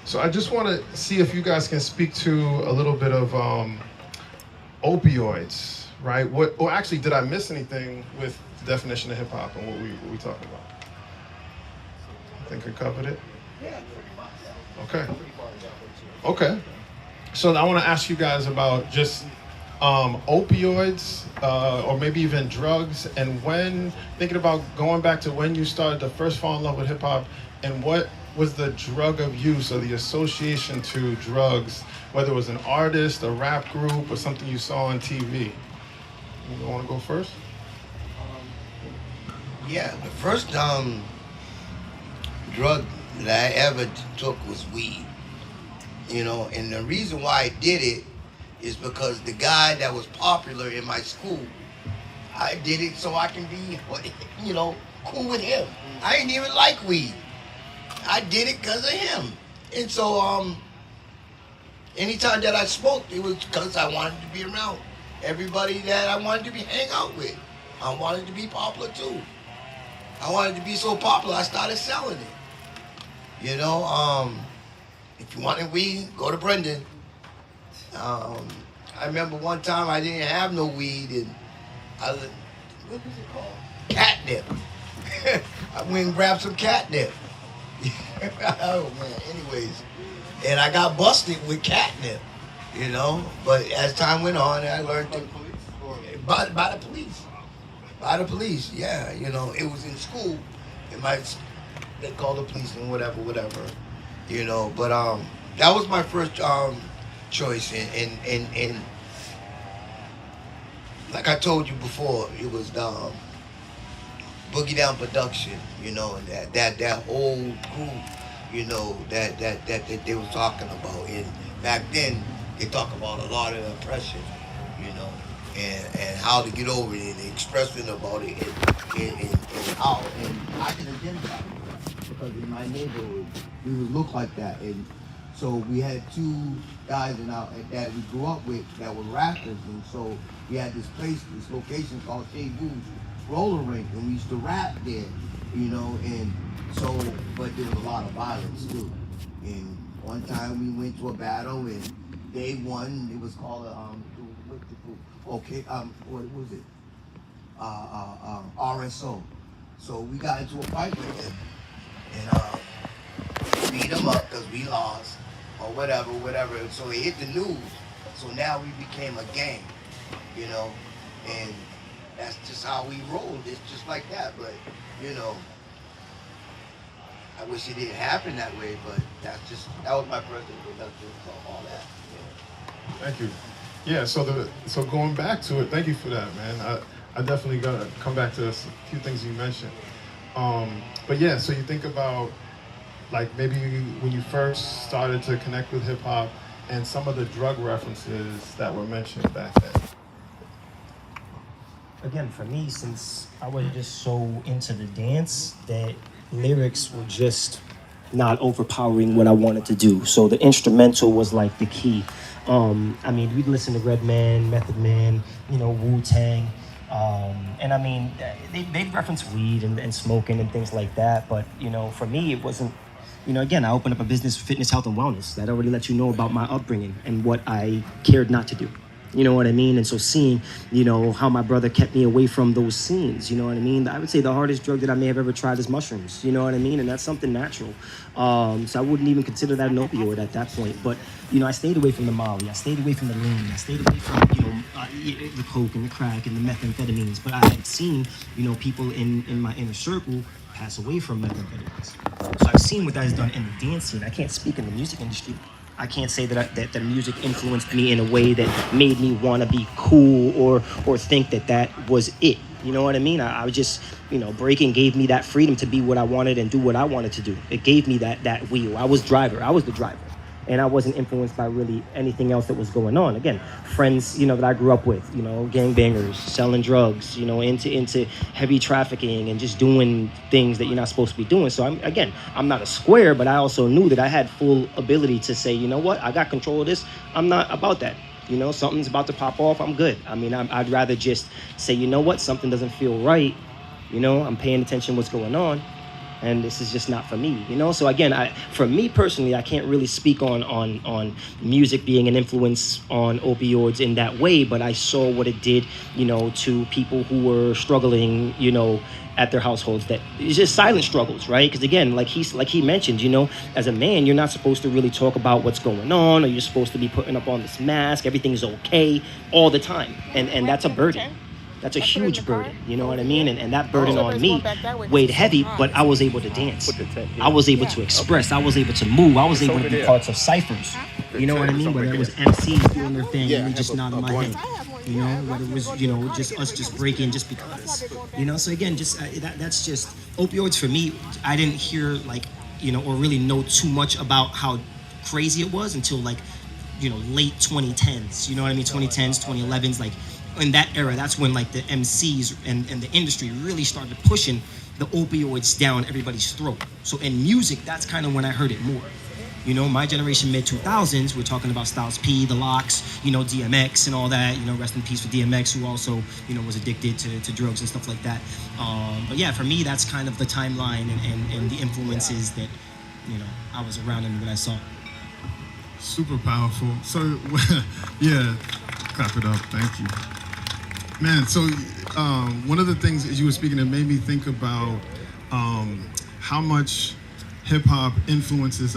So I just want to see if you guys can speak to a little bit of opioids, right? What? Or actually, did I miss anything with the definition of hip hop and what we talking about? I think we covered it. Okay. Okay. So I want to ask you guys about just opioids or maybe even drugs, and when thinking about going back to when you started to first fall in love with hip hop, and what was the drug of use or the association to drugs, whether it was an artist, a rap group, or something you saw on TV. You want to go first? Yeah, the first drug that I ever took was weed. And the reason why I did it is because the guy that was popular in my school, I did it so I can be, cool with him. I didn't even like weed. I did it because of him. And so, anytime that I smoked, it was because I wanted to be around everybody that I wanted to be hang out with. I wanted to be popular too. I wanted to be so popular, I started selling it. If you wanted weed, go to Brendan. I remember one time I didn't have no weed, and what was it called? Catnip. I went and grabbed some catnip. Oh man, anyways. And I got busted with catnip, But as time went on, I learned to, by the police. By the police, yeah. It was in school. They called the police and whatever. But that was my first choice, and like I told you before, it was the Boogie Down Production, and that whole group, that they were talking about. And back then, they talk about a lot of oppression, and how to get over it and expressing about it, and how, and I can identify with that because in my neighborhood we would look like that. And so we had two guys that we grew up with that were rappers, and so we had this location called Shea Boo's roller rink, and we used to rap there, and so, but there was a lot of violence too. And one time we went to a battle and they won. It was called what was it? RSO. So we got into a fight with them and beat them up because we lost or whatever. So it hit the news. So now we became a gang, and that's just how we rolled. It's just like that, but I wish it didn't happen that way, but that was my first introduction to all that. Thank you. Yeah, so going back to it, thank you for that, man. I definitely gotta come back to a few things you mentioned. But yeah, so you think about like maybe when you first started to connect with hip hop and some of the drug references that were mentioned back then. Again, for me, since I was just so into the dance that lyrics were just not overpowering what I wanted to do. So the instrumental was like the key. We'd listen to Redman, Method Man, Wu-Tang. And they'd reference weed and smoking and things like that. But, for me, it wasn't, again, I opened up a business, fitness, health, and wellness. That already lets you know about my upbringing and what I cared not to do. You know what I mean? And so seeing, how my brother kept me away from those scenes, you know what I mean? I would say the hardest drug that I may have ever tried is mushrooms, you know what I mean? And that's something natural. So I wouldn't even consider that an opioid at that point. But, I stayed away from the Molly. I stayed away from the lean. I stayed away from, the coke and the crack and the methamphetamines. But I had seen, people in my inner circle pass away from methamphetamines. So I've seen what that has done in the dance scene. I can't speak in the music industry. I can't say that the music influenced me in a way that made me want to be cool or think that was it. You know what I mean? I was just, breaking gave me that freedom to be what I wanted and do what I wanted to do. It gave me that wheel. I was the driver. And I wasn't influenced by really anything else that was going on. Again, friends, that I grew up with, gangbangers, selling drugs, into heavy trafficking and just doing things that you're not supposed to be doing. So I'm not a square, but I also knew that I had full ability to say, you know what, I got control of this. I'm not about that. Something's about to pop off. I'm good. I'd rather just say, you know what, something doesn't feel right. I'm paying attention to what's going on. and this is just not for me, you know. So again, for me personally, I can't really speak on music being an influence on opioids in that way, but I saw what it did, you know, to people who were struggling, you know, at their households. That it's just silent struggles, right? Because again, like he mentioned, you know, as a man, you're not supposed to really talk about what's going on, or you're supposed to be putting up on this mask, everything's okay all the time, and that's a burden. That's a huge burden, you know what I mean? And that burden on me weighed heavy, but I was able to dance. I was able to express. I was able to move. I was able to be parts of ciphers. You know what I mean? Whether it was MCs doing their thing, and me just nodding my head. You know, whether it was, you know, just us just breaking just because. You know, so again, just that's just opioids for me. I didn't hear like, you know, or really know too much about how crazy it was until like, you know, late 2010s. You know what I mean? 2010s, 2011s, like. In that era, that's when like the MCs and the industry really started pushing the opioids down everybody's throat. So in music, that's kind of when I heard it more. You know, my generation, mid 2000s, we're talking about Styles P, The Lox, you know, DMX and all that. You know, rest in peace for DMX, who also, you know, was addicted to drugs and stuff like that. But yeah, for me, that's kind of the timeline and the influences that, you know, I was around and when I saw. Super powerful. So, yeah, clap it up. Thank you. Man, so one of the things as you were speaking that made me think about how much hip hop influences